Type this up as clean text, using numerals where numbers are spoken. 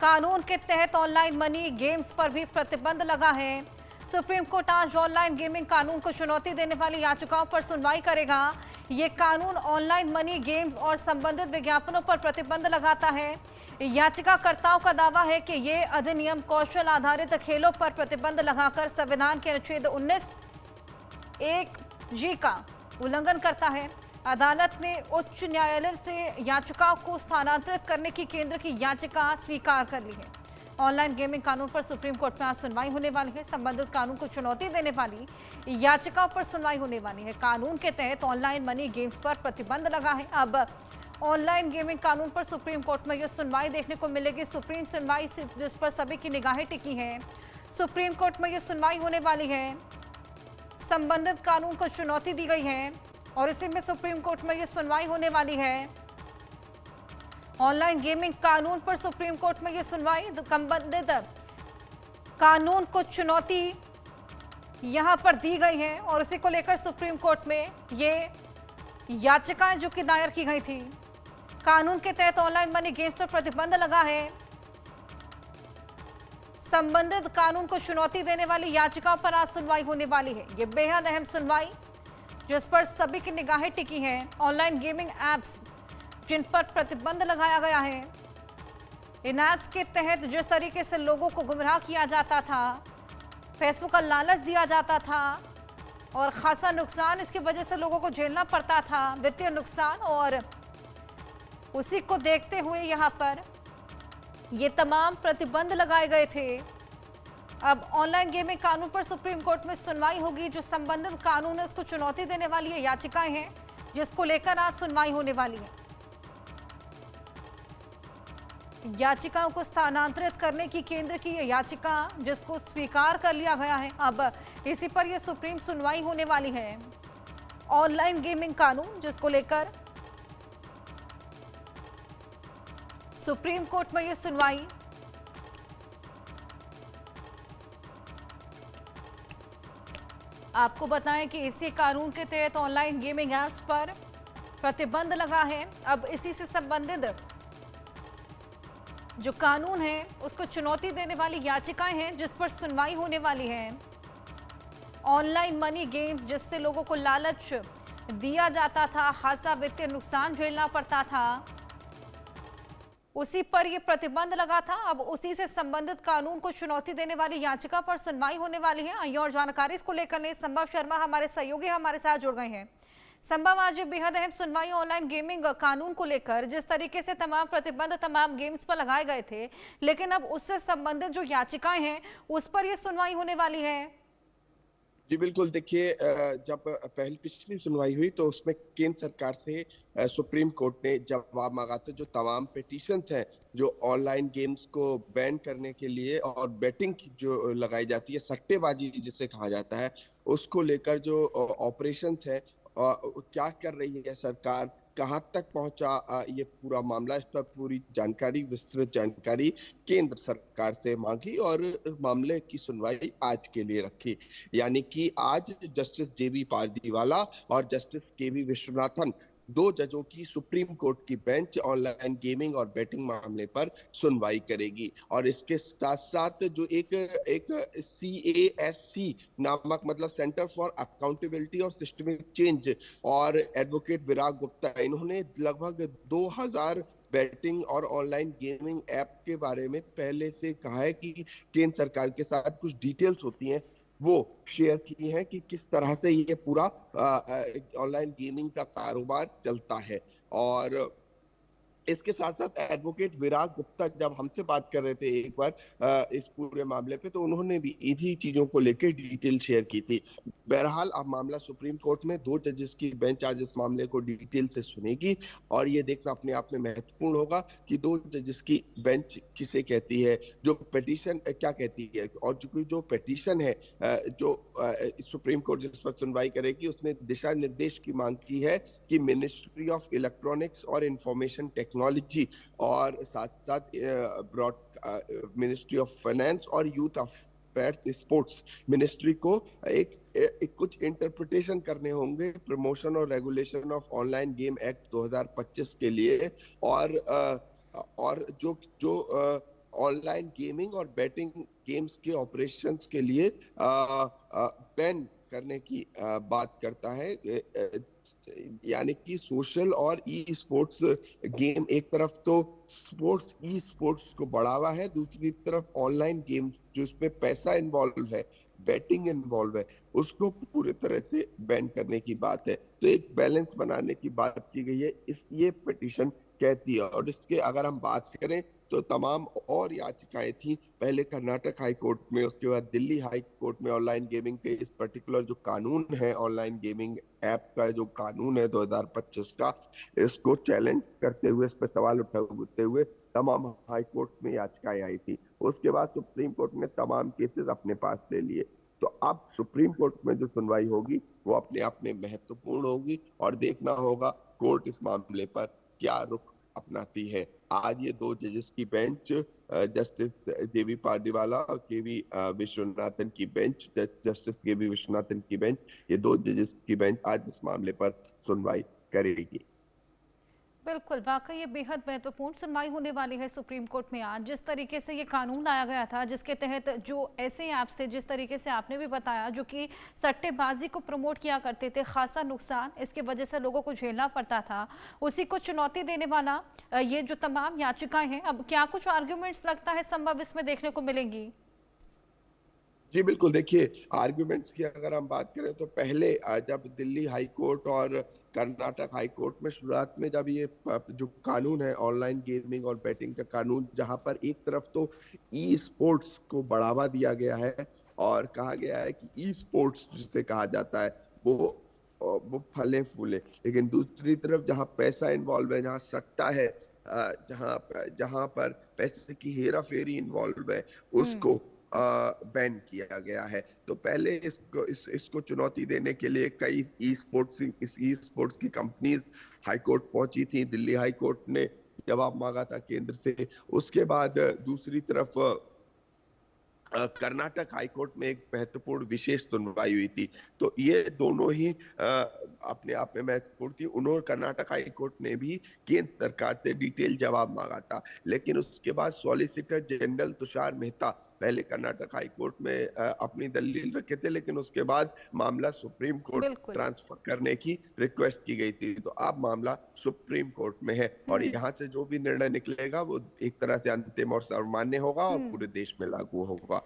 कानून के तहत ऑनलाइन मनी गेम्स पर भी प्रतिबंध लगा है। सुप्रीम कोर्ट आज ऑनलाइन गेमिंग कानून को चुनौती देने वाली याचिकाओं पर सुनवाई करेगा। ये कानून ऑनलाइन मनी गेम्स और संबंधित विज्ञापनों पर प्रतिबंध लगाता है। याचिकाकर्ताओं का दावा है कि ये अधिनियम कौशल आधारित खेलों पर प्रतिबंध लगाकर संविधान के अनुच्छेद 19(1)(g) का उल्लंघन करता है। अदालत ने उच्च न्यायालय से याचिकाओं को स्थानांतरित करने की केंद्र की याचिका स्वीकार कर ली है। ऑनलाइन गेमिंग कानून पर सुप्रीम कोर्ट में आज सुनवाई होने वाली है। संबंधित कानून को चुनौती देने वाली याचिकाओं पर सुनवाई होने वाली है। कानून के तहत ऑनलाइन मनी गेम्स पर प्रतिबंध लगा है। अब ऑनलाइन गेमिंग कानून पर सुप्रीम कोर्ट में यह सुनवाई देखने को मिलेगी। सुप्रीम सुनवाई जिस पर सभी की निगाहें टिकी हैं। सुप्रीम कोर्ट में यह सुनवाई होने वाली है। संबंधित कानून को चुनौती दी गई है और इसी में सुप्रीम कोर्ट में यह सुनवाई होने वाली है। ऑनलाइन गेमिंग कानून पर सुप्रीम कोर्ट में यह सुनवाई, संबंधित कानून को चुनौती यहां पर दी गई है और इसी को लेकर सुप्रीम कोर्ट में ये याचिकाएं जो कि दायर की गई थी। कानून के तहत ऑनलाइन मनी गेम्स पर प्रतिबंध लगा है। संबंधित कानून को चुनौती देने वाली याचिकाओं पर आज सुनवाई होने वाली है। ये बेहद अहम सुनवाई जिस पर सभी की निगाहें टिकी हैं। ऑनलाइन गेमिंग एप्स जिन पर प्रतिबंध लगाया गया है, इन एप्स के तहत जिस तरीके से लोगों को गुमराह किया जाता था, पैसों का लालच दिया जाता था और खासा नुकसान इसकी वजह से लोगों को झेलना पड़ता था, वित्तीय नुकसान, और उसी को देखते हुए यहाँ पर ये तमाम प्रतिबंध लगाए गए थे। अब ऑनलाइन गेमिंग कानून पर सुप्रीम कोर्ट में सुनवाई होगी। जो संबंधित कानून है उसको चुनौती देने वाली ये याचिकाएं हैं जिसको लेकर आज सुनवाई होने वाली है। याचिकाओं को स्थानांतरित करने की केंद्र की यह याचिका जिसको स्वीकार कर लिया गया है, अब इसी पर यह सुप्रीम सुनवाई होने वाली है। ऑनलाइन गेमिंग कानून जिसको लेकर सुप्रीम कोर्ट में यह सुनवाई। आपको बताएं कि इसी कानून के तहत ऑनलाइन गेमिंग ऐप्स पर प्रतिबंध लगा है। अब इसी से संबंधित जो कानून है उसको चुनौती देने वाली याचिकाएं हैं जिस पर सुनवाई होने वाली है। ऑनलाइन मनी गेम्स जिससे लोगों को लालच दिया जाता था, खासा वित्तीय नुकसान झेलना पड़ता था, उसी पर यह प्रतिबंध लगा था। अब उसी से संबंधित कानून को चुनौती देने वाली याचिका पर सुनवाई होने वाली है। आइए और जानकारी इसको लेकर संभव शर्मा हमारे सहयोगी हमारे साथ जुड़ गए हैं। संभव, आज बेहद अहम सुनवाई ऑनलाइन गेमिंग कानून को लेकर, जिस तरीके से तमाम प्रतिबंध तमाम गेम्स पर लगाए गए थे, लेकिन अब उससे संबंधित जो याचिकाएं हैं उस पर यह सुनवाई होने वाली है। जी बिल्कुल, देखिए, जब पिछली सुनवाई हुई तो उसमें केंद्र सरकार से सुप्रीम कोर्ट ने जवाब मांगा था। जो तमाम पिटीशंस हैं जो ऑनलाइन गेम्स को बैन करने के लिए और बेटिंग जो लगाई जाती है, सट्टेबाजी जिसे कहा जाता है, उसको लेकर जो ऑपरेशंस है, क्या कर रही है सरकार, कहां तक पहुंचा ये पूरा मामला, इस पर पूरी जानकारी, विस्तृत जानकारी केंद्र सरकार से मांगी और मामले की सुनवाई आज के लिए रखी। यानी कि आज जस्टिस जेबी पारदीवाला और जस्टिस केवी विश्वनाथन, दो जजों की सुप्रीम कोर्ट की बेंच ऑनलाइन गेमिंग और बेटिंग मामले पर सुनवाई करेगी। और इसके साथ साथ जो एक CASC नामक, मतलब सेंटर फॉर अकाउंटेबिलिटी और सिस्टमिक चेंज, और एडवोकेट विराग गुप्ता, इन्होंने लगभग 2000 बेटिंग और ऑनलाइन गेमिंग ऐप के बारे में पहले से कहा है कि केंद्र सरकार के साथ कुछ डिटेल्स होती हैं वो शेयर की है कि किस तरह से ये पूरा ऑनलाइन गेमिंग का कारोबार चलता है। और इसके साथ साथ एडवोकेट विराग गुप्ता जब हमसे बात कर रहे थे एक बार इस पूरे मामले पे, तो उन्होंने भी इन्हीं चीजों को लेकर डिटेल शेयर की थी। बहरहाल अब मामला सुप्रीम कोर्ट में, 2 जजेस की बेंच आज इस मामले को डिटेल से सुनेगी और ये देखना अपने आप में महत्वपूर्ण होगा कि 2 जजेस की बेंच किसे कहती है, जो पिटीशन क्या कहती है। और जो पिटीशन है जो सुप्रीम कोर्ट जिस पर सुनवाई करेगी, उसने दिशा निर्देश की मांग की है कि मिनिस्ट्री ऑफ इलेक्ट्रॉनिक्स और इंफॉर्मेशन टेक्नोलॉजी और साथ साथ ब्रॉड मिनिस्ट्री ऑफ फाइनेंस और यूथ अफेयर्स स्पोर्ट्स मिनिस्ट्री को एक कुछ इंटरप्रिटेशन करने होंगे प्रमोशन और regulation of online game act 2025 के लिए। और जो ऑनलाइन गेमिंग और बेटिंग गेम्स के ऑपरेशंस के लिए बैन करने की बात करता है। यानी कि सोशल और ई स्पोर्ट्स गेम, एक तरफ तो स्पोर्ट्स ई स्पोर्ट्स को बढ़ावा है, दूसरी तरफ ऑनलाइन गेम्स जो इसमें पैसा इन्वॉल्व है, बेटिंग इन्वॉल्व है, उसको पूरी तरह से बैन करने की बात है। तो एक बैलेंस बनाने की बात की गई है, इस ये पिटीशन कहती है। और इसके अगर हम बात करें तो तमाम और याचिकाएं थी, पहले कर्नाटक हाई कोर्ट में, उसके बाद दिल्ली हाई कोर्ट में। ऑनलाइन गेमिंग के इस पर्टिकुलर जो कानून है, ऑनलाइन गेमिंग ऐप का जो कानून है 2025 का, इसको चैलेंज करते हुए, इस पर सवाल उठाते हुए तमाम हाई कोर्ट में याचिकाएं आई थी। उसके बाद सुप्रीम कोर्ट ने तमाम केसेस अपने पास ले लिए। तो अब सुप्रीम कोर्ट में जो सुनवाई होगी वो अपने आप में महत्वपूर्ण होगी, और देखना होगा कोर्ट इस मामले पर क्या रुख अपनाती है। आज ये 2 जजेस की बेंच, जस्टिस जेबी पार्डीवाला और केवी विश्वनाथन की बेंच, जस्टिस केवी विश्वनाथन की बेंच, ये 2 जजेस की बेंच आज इस मामले पर सुनवाई करेगी। बिल्कुल, वाकई ये बेहद महत्वपूर्ण सुनवाई होने वाली है सुप्रीम कोर्ट में आज। जिस तरीके से ये कानून लाया गया था, जिसके तहत जो ऐसे ऐप्स थे, जिस तरीके से आपने भी बताया, जो कि सट्टेबाजी को प्रमोट किया करते थे, खासा नुकसान इसकी वजह से लोगों को झेलना पड़ता था, उसी को चुनौती देने वाला ये जो तमाम याचिकाएं हैं, अब क्या कुछ आर्ग्यूमेंट्स लगता है संभव इसमें देखने को मिलेंगी? जी बिल्कुल, देखिए आर्ग्यूमेंट्स की अगर हम बात करें तो पहले जब दिल्ली हाई कोर्ट और कर्नाटक हाई कोर्ट में शुरुआत में जब ये जो कानून है ऑनलाइन गेमिंग और बेटिंग का कानून, जहां पर एक तरफ तो ई स्पोर्ट्स को बढ़ावा दिया गया है और कहा गया है कि ई स्पोर्ट्स जिसे कहा जाता है वो फले फूले, लेकिन दूसरी तरफ जहां पैसा इन्वॉल्व है, जहां सट्टा है, जहां पर पैसे की हेरा फेरी इन्वॉल्व है, उसको बैन किया गया है। तो पहले इसको चुनौती देने के लिए कई ई स्पोर्ट्स की कंपनीज हाई कोर्ट पहुंची थी। दिल्ली हाई कोर्ट ने जवाब मांगा था केंद्र से। उसके बाद दूसरी तरफ कर्नाटक हाई कोर्ट में एक महत्वपूर्ण विशेष सुनवाई हुई थी। तो ये दोनों ही अपने आप में महत्वपूर्ण थी। उन्होंने, कर्नाटक हाई कोर्ट ने भी केंद्र सरकार से डिटेल जवाब मांगा था, लेकिन उसके बाद सॉलिसिटर जनरल तुषार मेहता पहले कर्नाटक हाई कोर्ट में अपनी दलील रखे थे, लेकिन उसके बाद मामला सुप्रीम कोर्ट बिल्कुल। ट्रांसफर करने की रिक्वेस्ट की गई थी। तो अब मामला सुप्रीम कोर्ट में है, और यहाँ से जो भी निर्णय निकलेगा वो एक तरह से अंतिम और सर्वमान्य होगा और पूरे देश में लागू होगा।